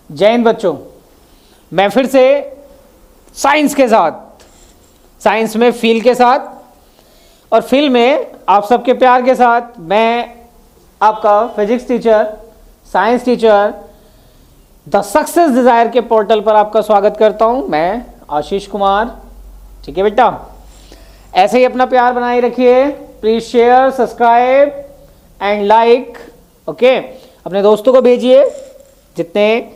जय हिंद बच्चों। मैं फिर से साइंस के साथ, साइंस में फील के साथ और फील में आप सबके प्यार के साथ मैं आपका physics teacher, science teacher the success desire के पोर्टल पर आपका स्वागत करता हूं। मैं आशीष कुमार। ठीक है बेटा, ऐसे ही अपना प्यार बनाए रखिए। Please share, subscribe and like. Okay, अपने दोस्तों को भेजिए। जितने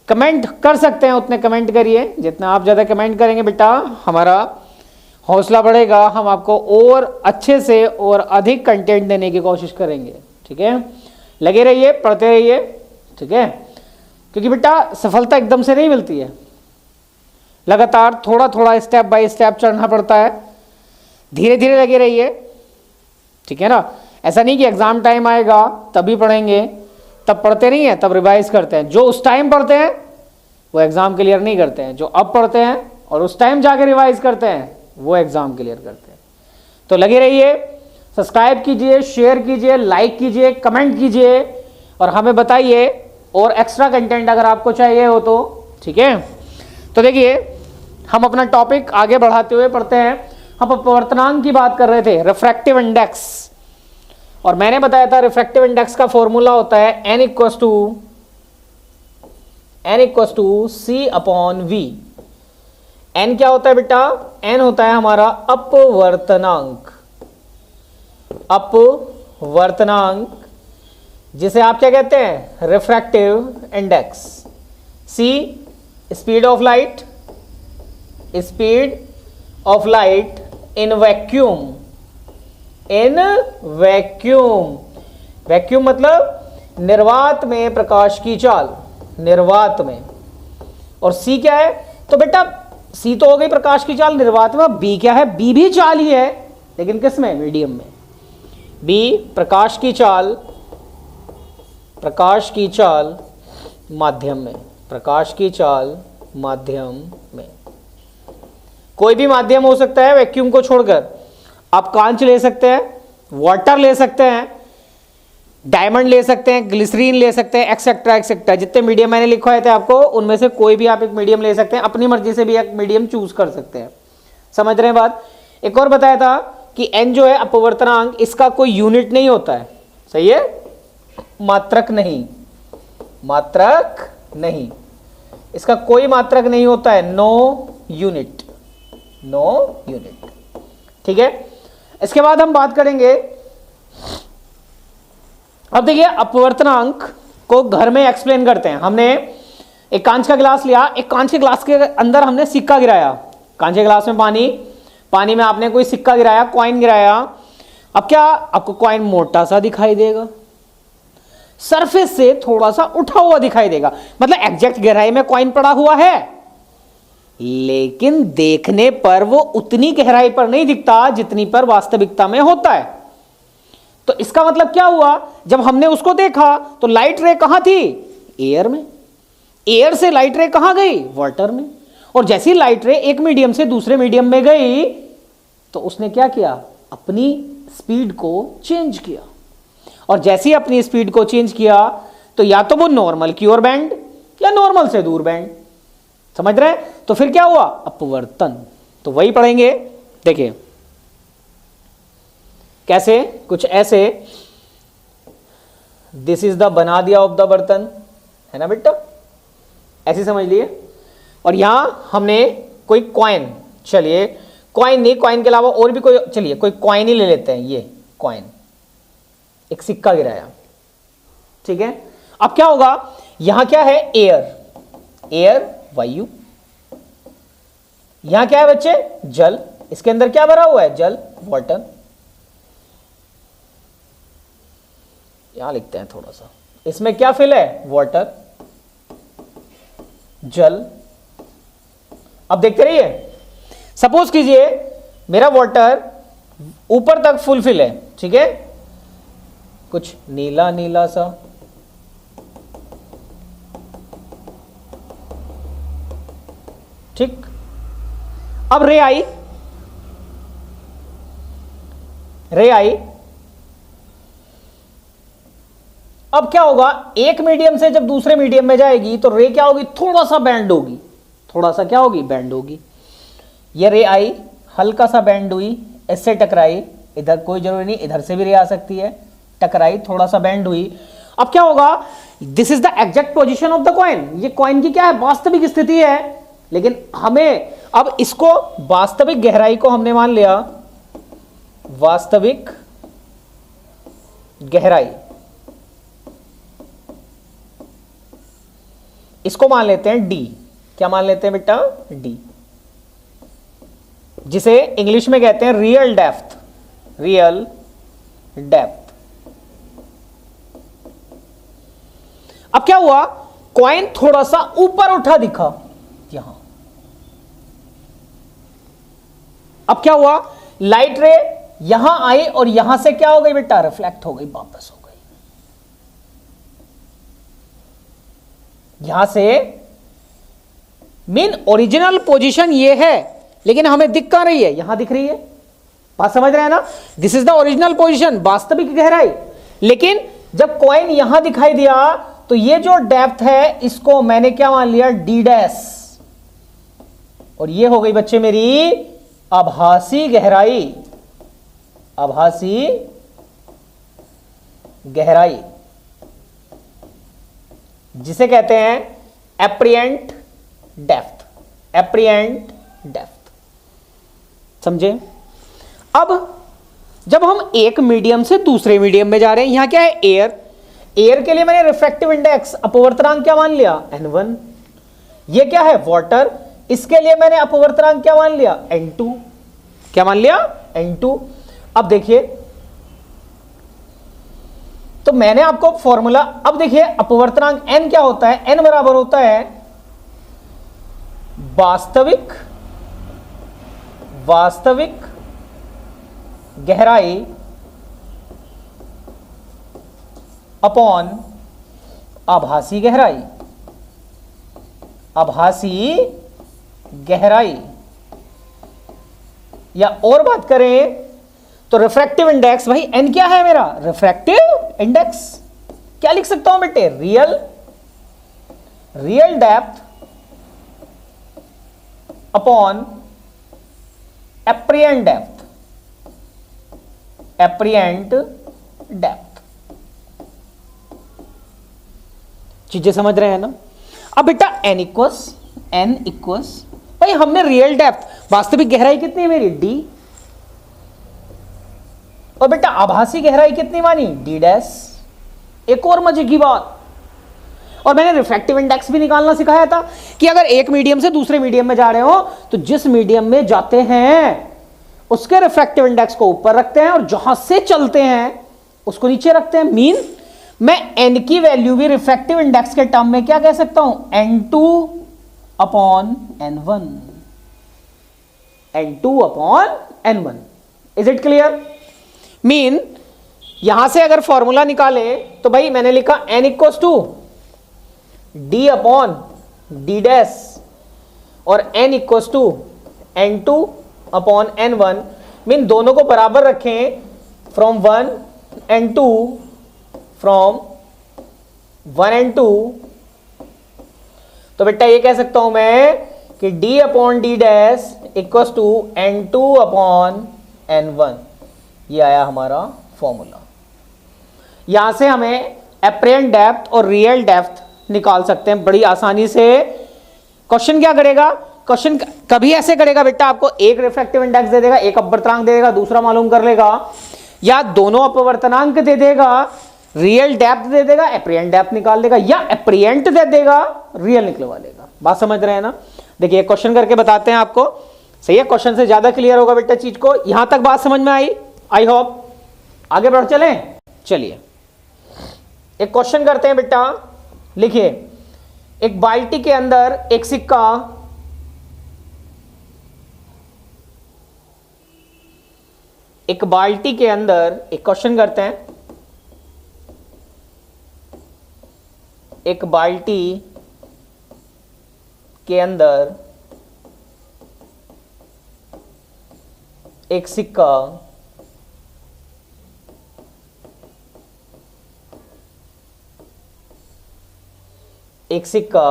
कमेंट कर सकते हैं उतने कमेंट करिए। जितना आप ज़्यादा कमेंट करेंगे बेटा हमारा हौसला बढ़ेगा, हम आपको और अच्छे से और अधिक कंटेंट देने की कोशिश करेंगे। ठीक है, लगे रहिए, पढ़ते रहिए। ठीक है, क्योंकि बेटा सफलता एकदम से नहीं मिलती है, लगातार थोड़ा थोड़ा स्टेप बाय स्टेप चढ़ना पड़ता है। धीरे धीरे लगे रहिए। ठीक है ना, ऐसा नहीं कि एग्जाम टाइम आएगा तभी पढ़ेंगे, तब पढ़ते नहीं है, तब रिवाइज करते हैं। जो उस टाइम पढ़ते हैं वो एग्जाम क्लियर नहीं करते हैं, जो अब पढ़ते हैं और उस टाइम जाके रिवाइज करते हैं वो एग्जाम क्लियर करते हैं। तो लगे रहिए, सब्सक्राइब कीजिए, शेयर कीजिए, लाइक कीजिए, कमेंट कीजिए और हमें बताइए और एक्स्ट्रा कंटेंट अगर आपको चाहिए हो तो। ठीक है, तो देखिए हम अपना टॉपिक आगे बढ़ाते हुए पढ़ते हैं। हम अपवर्तनांक की बात कर रहे थे, रिफ्रैक्टिव इंडेक्स, और मैंने बताया था रिफ्रैक्टिव इंडेक्स का फॉर्मूला होता है n equals to c upon v. n क्या होता है बेटा? n होता है हमारा अपवर्तनांक। अपवर्तनांक जिसे आप क्या कहते हैं? Refractive index. c speed of light, speed of light in vacuum. In vacuum, vacuum मतलब निर्वात में प्रकाश की चाल, निर्वात में। और सी क्या है? तो बेटा सी तो हो गई प्रकाश की चाल निर्वात में, बी क्या है? बी भी चाल ही है, लेकिन किस में? मीडियम में। बी प्रकाश की चाल, प्रकाश की चाल माध्यम में, प्रकाश की चाल माध्यम में। कोई भी माध्यम हो सकता है वैक्यूम को छोड़कर। आप कांच ले सकते हैं, वाटर ले सकते हैं, डायमंड ले सकते हैं, ग्लिसरीन ले सकते हैं, एक्सेट्रा एक्सेट्रा। जितने मीडियम मैंने लिखवाए थे आपको उनमें से कोई भी आप एक मीडियम ले सकते हैं, अपनी मर्जी से भी एक मीडियम चूज कर सकते हैं। समझ रहे हैं बात? एक और बताया था कि n जो है अपवर्तनांक, इसका कोई यूनिट नहीं होता है। सही है, मात्रक नहीं, मात्रक नहीं, इसका कोई मात्रक नहीं होता है। No unit, no unit. ठीक है, इसके बाद हम बात करेंगे। अब देखिए अपवर्तनांक को घर में एक्सप्लेन करते हैं। हमने एक कांच का गिलास लिया, एक कांच के गिलास के अंदर हमने सिक्का गिराया। कांच के गिलास में पानी, पानी में आपने कोई सिक्का गिराया, कॉइन गिराया। अब क्या आपको कॉइन मोटा सा दिखाई देगा, सरफेस से थोड़ा सा उठा हुआ दिखाई देगा, मतलब एग्जैक्ट गहराई में कॉइन पड़ा हुआ है, लेकिन देखने पर वो उतनी गहराई पर नहीं दिखता जितनी पर वास्तविकता में होता है। तो इसका मतलब क्या हुआ? जब हमने उसको देखा तो लाइट रे कहां थी? एयर में। एयर से लाइट रे कहां गई? वाटर में। और जैसी लाइट रे एक मीडियम से दूसरे मीडियम में गई तो उसने क्या किया? अपनी स्पीड को चेंज किया। और जैसे ही अपनी स्पीड को चेंज किया तो या तो वो नॉर्मल की ओर बैंड या नॉर्मल से दूर बैंड। समझ रहे हैं? तो फिर क्या हुआ? अपवर्तन। तो वही पढ़ेंगे। देखिए कैसे, कुछ ऐसे। दिस इज द बना दिया ऑफ द बर्तन, है ना बेटा? ऐसे समझ लिए। और यहां हमने कोई कॉइन, चलिए कॉइन नहीं, कॉइन के अलावा और भी कोई, चलिए कोई कॉइन ही ले लेते हैं। ये कॉइन, एक सिक्का गिराया। ठीक है, अब क्या होगा? यहां क्या है? एयर, एयर वायु। यहां क्या है बच्चे? जल। इसके अंदर क्या भरा हुआ है? जल, वाटर। यहां लिखते हैं थोड़ा सा, इसमें क्या फिल है? वाटर, जल। अब देखते रहिए। सपोज कीजिए मेरा वाटर ऊपर तक फुल फिल है, ठीक है, कुछ नीला नीला सा, ठीक। अब रे आई, रे आई, अब क्या होगा, एक मीडियम से जब दूसरे मीडियम में जाएगी तो रे क्या होगी, थोड़ा सा बैंड होगी, थोड़ा सा क्या होगी, बैंड होगी। ये रे आई, हल्का सा बैंड हुई, इससे टकराई, इधर कोई जरूरी नहीं, इधर से भी रे आ सकती है, टकराई, थोड़ा सा बैंड हुई। अब क्या होगा, this is the exact position of the coin. ये कॉइन की क्या है, वास्तविक स्थिति है। लेकिन हमें अब इसको, वास्तविक गहराई को हमने मान लिया, वास्तविक गहराई, इसको मान लेते हैं डी। क्या मान लेते हैं बेटा, डी, जिसे इंग्लिश में कहते हैं रियल डेप्थ, रियल डेप्थ। अब क्या हुआ, कॉइन थोड़ा सा ऊपर उठा दिखा यहां। अब क्या हुआ, लाइट रे यहां आई और यहां से क्या हो गई बेटा, रिफ्लेक्ट हो गई, वापस हो गई। यहां से मीन ओरिजिनल पोजीशन ये है, लेकिन हमें दिख कहां रही है, यहां दिख रही है। बात समझ रहे हैं ना, this is the original position, वास्तविक गहराई। लेकिन जब कॉइन यहां दिखाई दिया तो ये जो डेप्थ है इसको मैंने क्या मान लिया, डी डैश, और ये हो गई बच्चे मेरी आभासी गहराई, आभासी गहराई, जिसे कहते हैं एप्रिएंट डेप्थ, एप्रिएंट डेप्थ। समझे। अब जब हम एक मीडियम से दूसरे मीडियम में जा रहे हैं, यहां क्या है, एयर, एयर के लिए मैंने रिफ्रैक्टिव इंडेक्स, अपवर्तनांक क्या मान लिया, n1। ये क्या है, वाटर, इसके लिए मैंने अपवर्तनांक क्या मान लिया, n2। क्या मान लिया, n2। अब देखिए, तो मैंने आपको फॉर्मूला, अब देखिए अपवर्तनांक n क्या होता है, n बराबर होता है वास्तविक, वास्तविक गहराई अपॉन आभासी गहराई, आभासी गहराई। या और बात करें तो रिफ्रैक्टिव इंडेक्स, भाई n क्या है मेरा, रिफ्रैक्टिव इंडेक्स। क्या लिख सकता हूं बेटे, real, real depth upon apparent depth, apparent depth. चीजें समझ रहे हैं ना। अब बेटा n इक्वस, भाई हमने रियल डेप्थ, वास्तविक गहराई कितनी है मेरी, d, और बेटा आभासी गहराई कितनी मानी, d डैश। एक और मजे की बात, और मैंने रिफ्रैक्टिव इंडेक्स भी निकालना सिखाया था कि अगर एक मीडियम से दूसरे मीडियम में जा रहे हो तो जिस मीडियम में जाते हैं उसके रिफ्रैक्टिव इंडेक्स को ऊपर रखते हैं, और जहां से चलते हैं उसको नीचे रखते हैं। मीन मैं n की वैल्यू भी रिफ्रैक्टिव इंडेक्स के टर्म में क्या कह सकता हूं, n2 upon n1, n2 upon n1। Is it clear. Mean यहां से अगर फॉर्मूला निकाले तो भाई मैंने लिखा n equals to d upon d dash, और n equals to n2 upon n1। Mean दोनों को बराबर रखें, फ्रॉम 1 and 2, फ्रॉम 1 and 2। तो बेटा ये कह सकता हूं मैं कि d upon d dash equals to n2 upon n1। ये आया हमारा फॉर्मूला। यहां से हमें एप्रिएंट डेप्थ और रियल डेप्थ निकाल सकते हैं बड़ी आसानी से। क्वेश्चन क्या करेगा, क्वेश्चन कभी ऐसे करेगा बेटा, आपको एक रिफ्रैक्टिव इंडेक्स दे देगा, एक अपवर्तनांक दे देगा, दूसरा मालूम कर लेगा, या दोनों अपवर्तनांक दे देगा, रियल डेप्थ दे देगा, एप्रिएंट डेप्थ निकाल देगा, या एप्रिएंट दे देगा, रियल निकलवा लेगा। बात समझ रहे हैं ना। देखिए क्वेश्चन करके बताते हैं आपको, सही है, क्वेश्चन से ज्यादा क्लियर होगा बेटा चीज को। यहां तक बात समझ में आई होप। आगे बढ़ चलें, चलिए एक क्वेश्चन करते हैं बेटा। लिखिए, एक बाल्टी के अंदर एक सिक्का, एक बाल्टी के अंदर, एक क्वेश्चन करते हैं, एक बाल्टी के अंदर एक सिक्का एक सिक्का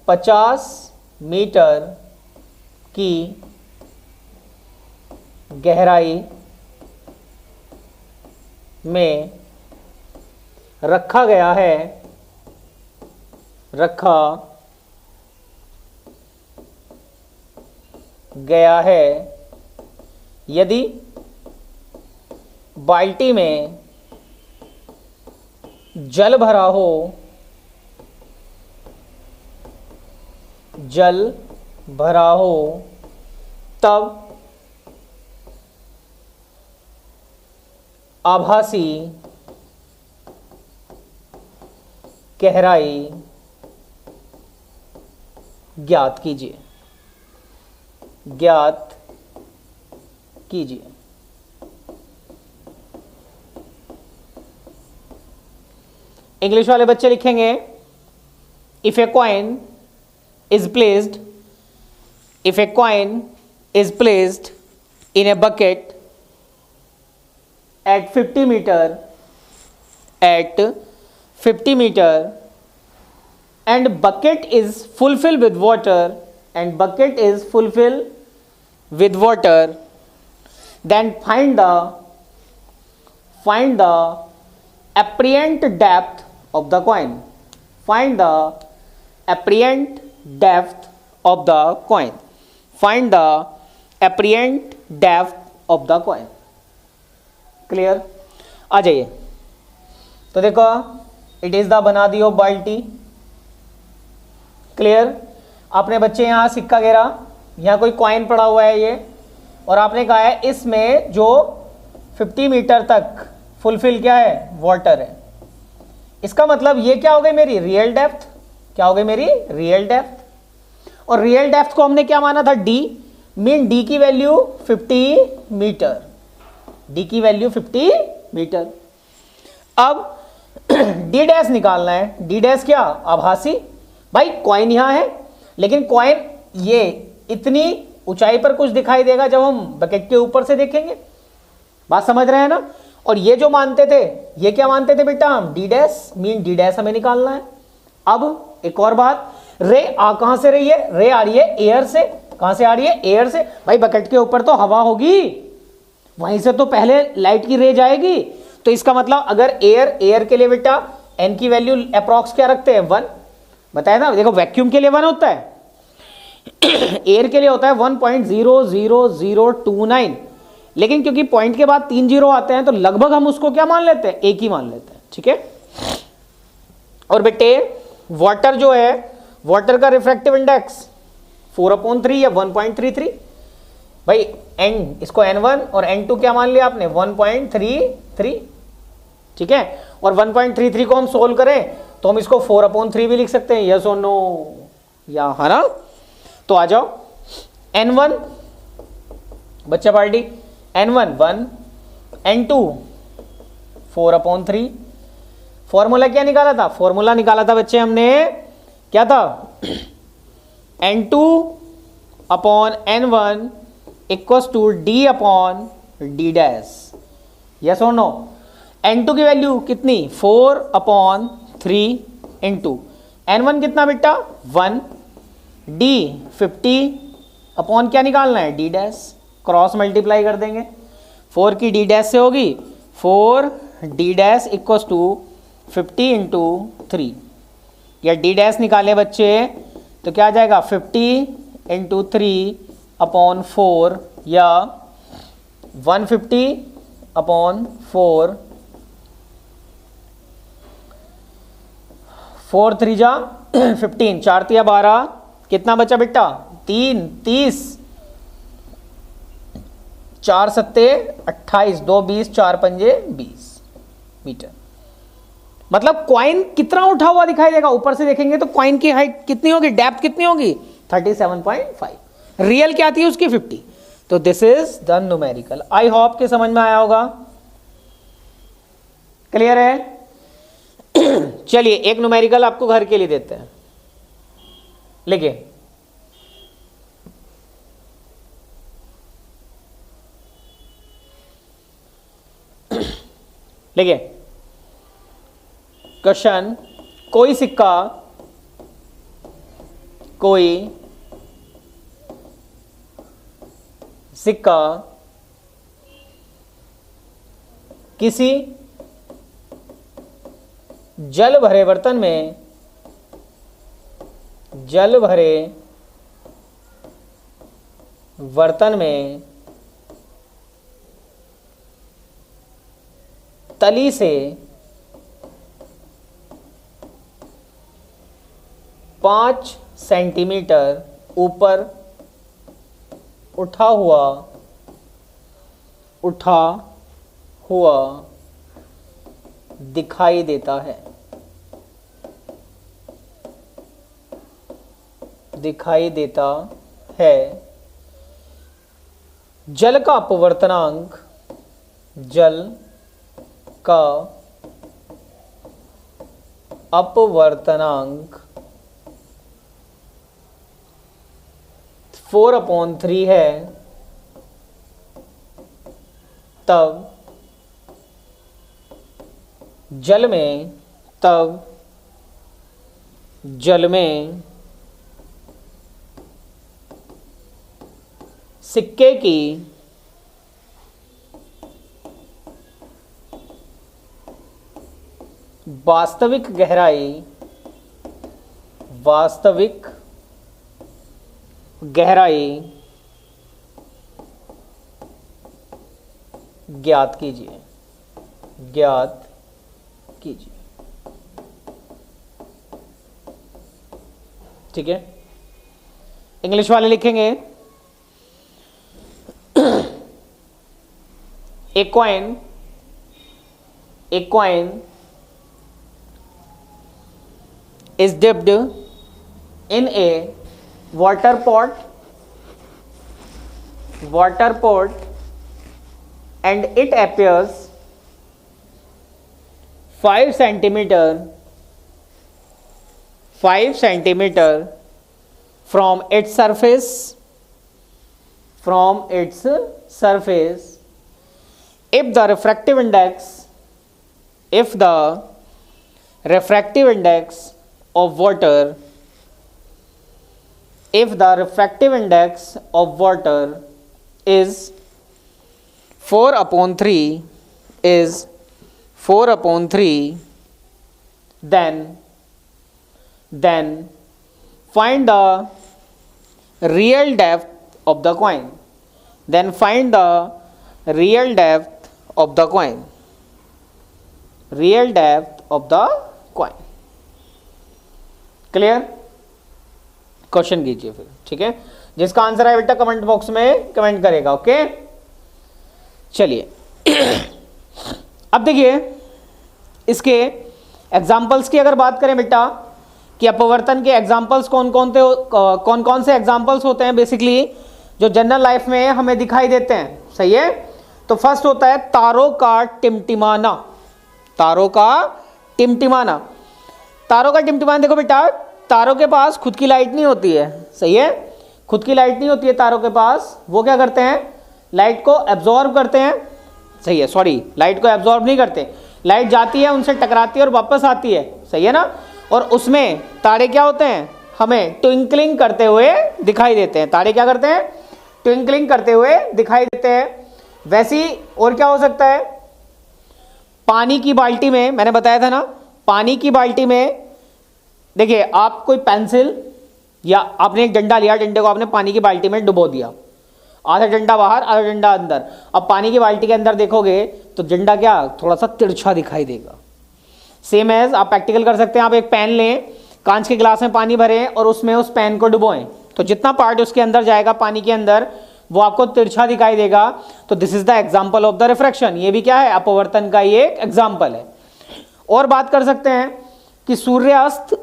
50 मीटर की गहराई में रखा गया है, रखा गया है। यदि बाल्टी में जल भरा हो, जल भरा हो, तब आभासी गहराई ज्ञात कीजिए, ज्ञात कीजिए। इंग्लिश वाले बच्चे लिखेंगे if a coin is placed, if a coin is placed in a bucket at 50 meter, at 50 meter, and bucket is fulfilled with water, and bucket is fulfilled with water, then find the apparent depth of the coin. Find the apparent depth of the coin. Find the apparent depth of the coin. Clear? आ जाइए। तो देखो it is the बना दियो बाल्टी। Clear? आपने बच्चे यहाँ सिक्का गिरा, यहाँ कोई कॉइन पड़ा हुआ है ये, और आपने कहा है इसमें जो 50 मीटर तक फुलफिल क्या है, वाटर है। इसका मतलब ये क्या हो गई मेरी रियल डेप्थ, क्या हो गई मेरी रियल डेप्थ। और रियल डेप्थ को हमने क्या माना था, डी, मीन डी की वैल्यू 50 मीटर, डी की वैल्यू 50 मीटर। अब डी डैश निकालना है। डी डैश क्या, आभासी। भाई कॉइन यहां है, लेकिन कॉइन ये इतनी ऊंचाई पर कुछ दिखाई देगा जब हम बकेट के ऊपर से देखेंगे। बात समझ रहे हैं ना? और ये जो मानते थे, ये क्या मानते थे बेटा हम, D dash, mean D dash हमें निकालना है। अब एक और बात, रे आ कहां से रही है, रे आ रही है एयर से। कहां से आ रही है, एयर से। भाई बकेट के ऊपर तो हवा होगी, वहीं से तो पहले लाइट की रे जाएगी। तो इसका मतलब अगर एयर के लिए बेटा एन की वैल्यू अप्रॉक्स क्या रखते हैं, 1, बताया ना। देखो वैक्यूम के लिए 1 होता है, एयर के लिए होता है 1.00029, लेकिन क्योंकि पॉइंट के बाद 3 जीरो आते हैं तो लगभग हम उसको क्या मान लेते हैं, एक ही मान लेते हैं। ठीक है। और बेटे वाटर जो है, वाटर का रिफ्रैक्टिव इंडेक्स 4/3 या 1.33। भाई एन, इसको n1 और n2 क्या मान लिया आपने, 1.33। ठीक है। और 1.33 को हम सोल्व करें तो हम इसको 4/3 भी लिख सकते हैं, यस और नो, या है ना। तो आ जाओ, n1 बच्चा पार्टी, n1 1, n2 4/3। फॉर्मूला क्या निकाला था, फॉर्मूला निकाला था बच्चे हमने, क्या था, n2/n1 equals to d/d dash, yes और नो। n2 की वैल्यू कितनी, 4/3 इंटू n1 कितना बेटा 1, d 50 अपॉन क्या निकालना है, d डैश, क्रॉस मल्टीप्लाई कर देंगे। 4 की d डैश से होगी 4d dash equals to 50 into 3, या d डैश निकाले बच्चे तो क्या आ जाएगा 50 इंटू 3/4, या 150/4, 4 3 जा 15, 4 3 12, कितना बचा बेटा 3 30, 4 7 28, 2 20, 4 5 20 मीटर। मतलब कॉइन कितना उठा हुआ दिखाई देगा, ऊपर से देखेंगे तो कॉइन की हाइट कितनी होगी, डेप्थ कितनी होगी 37.5, रियल क्या थी उसकी 50। तो this is the numerical. I hope के समझ में आया होगा, क्लियर है। चलिए एक न्यूमेरिकल आपको घर के लिए देते हैं, लिखिए क्वेश्चन, कोई सिक्का कोई सिक्का किसी जल भरे बर्तन में, जल भरे बर्तन में तली से 5 सेंटीमीटर ऊपर उठा हुआ दिखाई देता है, दिखाई देता है। जल का अपवर्तनांक, जल का अपवर्तनांक 4/3 है, तब जल में सिक्के की वास्तविक गहराई ज्ञात कीजिए। ठीक है, इंग्लिश वाले लिखेंगे a coin is dipped in a water pot and it appears 5 centimeter from its surface, if the refractive index of water is 4/3, then find the real depth of the coin. Clear? Question कीजिए फिर, ठीक है। जिसका answer है बेटा comment box में comment करेगा। Okay, चलिए अब देखिए इसके एग्जाम्पल्स की अगर बात करें बेटा कि अपवर्तन के एग्जाम्पल्स कौन कौन से एग्जाम्पल्स होते हैं बेसिकली जो जनरल लाइफ में हमें दिखाई देते हैं। सही है, तो फर्स्ट होता है तारों का टिमटिमाना। देखो बेटा, तारों के पास खुद की लाइट नहीं होती है। सही है, खुद की लाइट नहीं होती है तारों के पास। वो क्या करते हैं, लाइट को एब्जॉर्ब करते हैं। सही है, सॉरी, लाइट को एब्जॉर्ब नहीं करते, लाइट जाती है, उनसे टकराती है और वापस आती है। सही है ना, और उसमें तारे क्या होते हैं, हमें ट्विंकलिंग करते हुए दिखाई देते हैं। तारे क्या करते हैं, ट्विंकलिंग करते हुए दिखाई देते हैं। वैसी और क्या हो सकता है, पानी की बाल्टी में, मैंने बताया था ना, पानी की बाल्टी में देखिए आप कोई पेंसिल या आपने एक डंडा लिया, डंडे को आपने पानी की बाल्टी में डुबो दिया, आधा डंडा बाहर आधा डंडा अंदर। अब पानी की बाल्टी के अंदर देखोगे तो डंडा क्या थोड़ा सा तिरछा दिखाई देगा। सेम एज आप प्रैक्टिकल कर सकते हैं, आप एक पेन लें, कांच के गिलास में पानी भरें और उसमें उस पेन को डुबोएं, तो जितना पार्ट उसके अंदर जाएगा पानी के अंदर वो आपको तिरछा दिखाई देगा। तो this is the example of the refraction. ये भी क्या है, अपवर्तन का ये एक एग्जाम्पल है। और बात कर सकते हैं कि सूर्यास्त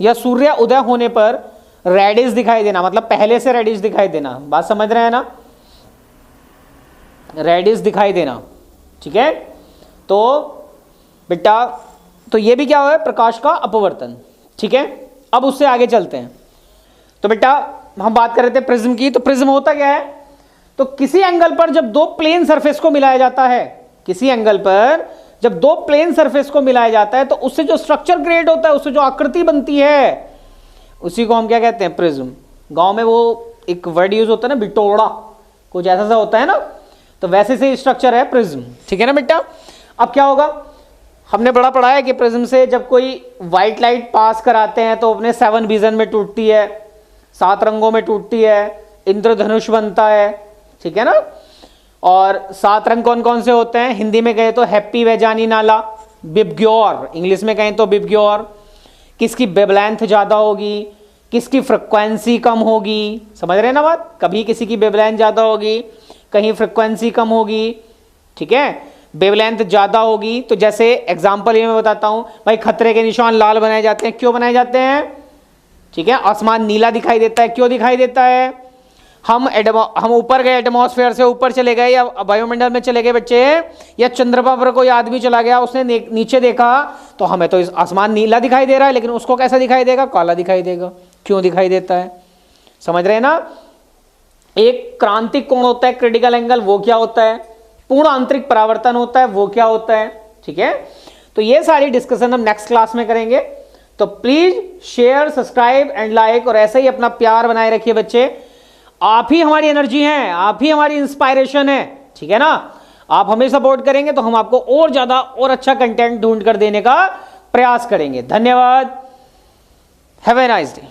या सूर्य उदय होने पर रेडिश दिखाई देना, मतलब पहले से रेडिश दिखाई देना। बात समझ रहे हैं ना, रेडिश दिखाई देना। ठीक है, तो बेटा तो ये भी क्या है, प्रकाश का अपवर्तन। ठीक है, अब उससे आगे चलते हैं। तो बेटा हम बात कर रहे थे प्रिज्म की, तो प्रिज्म होता क्या है, तो किसी एंगल पर जब दो प्लेन सरफेस को मिलाया जाता है, किसी एंगल पर जब दो प्लेन सरफेस को मिलाया जाता है तो उससे जो स्ट्रक्चर क्रिएट होता है, उससे जो आकृति बनती है उसी को हम क्या कहते हैं, प्रिज्म। गांव में वो एक वर्ड यूज होता है ना, बिटोड़ा, कुछ ऐसा सा होता है ना, तो वैसे से स्ट्रक्चर है प्रिज्म, ठीक है ना बेटा। अब क्या होगा, हमने बड़ा पढ़ा है कि प्रिज्म से जब कोई व्हाइट लाइट पास कराते हैं तो अपने 7 विजन में टूटती है, 7 रंगों में टूटती है, इंद्रधनुष बनता है, ठीक है ना। और 7 रंग कौन कौन से होते हैं, हिंदी में कहें तो हैप्पी वैजानी नाला, बिबग्योर, इंग्लिश में कहें तो बिबग्योर। किसकी वेवलेंथ ज़्यादा होगी, किसकी फ्रिक्वेंसी कम होगी, समझ रहे हैं ना बात, कभी किसी की वेवलेंथ ज़्यादा होगी, कहीं फ्रिक्वेंसी कम होगी, ठीक है। वेवलेंथ ज़्यादा होगी तो जैसे एग्जाम्पल ये मैं बताता हूँ भाई, खतरे के निशान लाल बनाए जाते हैं, क्यों बनाए जाते हैं, ठीक है। आसमान नीला दिखाई देता है, क्यों दिखाई देता है, हम ऊपर गए, एटमॉस्फेयर से ऊपर चले गए या वायुमंडल में चले गए बच्चे, या चंद्रमा पर कोई आदमी चला गया, उसने नीचे देखा तो हमें तो इस आसमान नीला दिखाई दे रहा है, लेकिन उसको कैसा दिखाई देगा, काला दिखाई देगा। क्यों दिखाई देता है, समझ रहे हैं ना। एक क्रांतिक कोण होता है, क्रिटिकल एंगल, वो क्या होता है, पूर्ण आंतरिक परावर्तन होता है, वो क्या होता है, ठीक है। तो ये सारी डिस्कशन हम नेक्स्ट क्लास में करेंगे। तो please share, subscribe and like, और ऐसे ही अपना प्यार बनाए रखिए बच्चे। आप ही हमारी एनर्जी हैं, आप ही हमारी इंस्पायरेशन है, ठीक है ना। आप हमें सपोर्ट करेंगे तो हम आपको और ज्यादा और अच्छा कंटेंट ढूंढ कर देने का प्रयास करेंगे। धन्यवाद, हैव ए नाइस डे।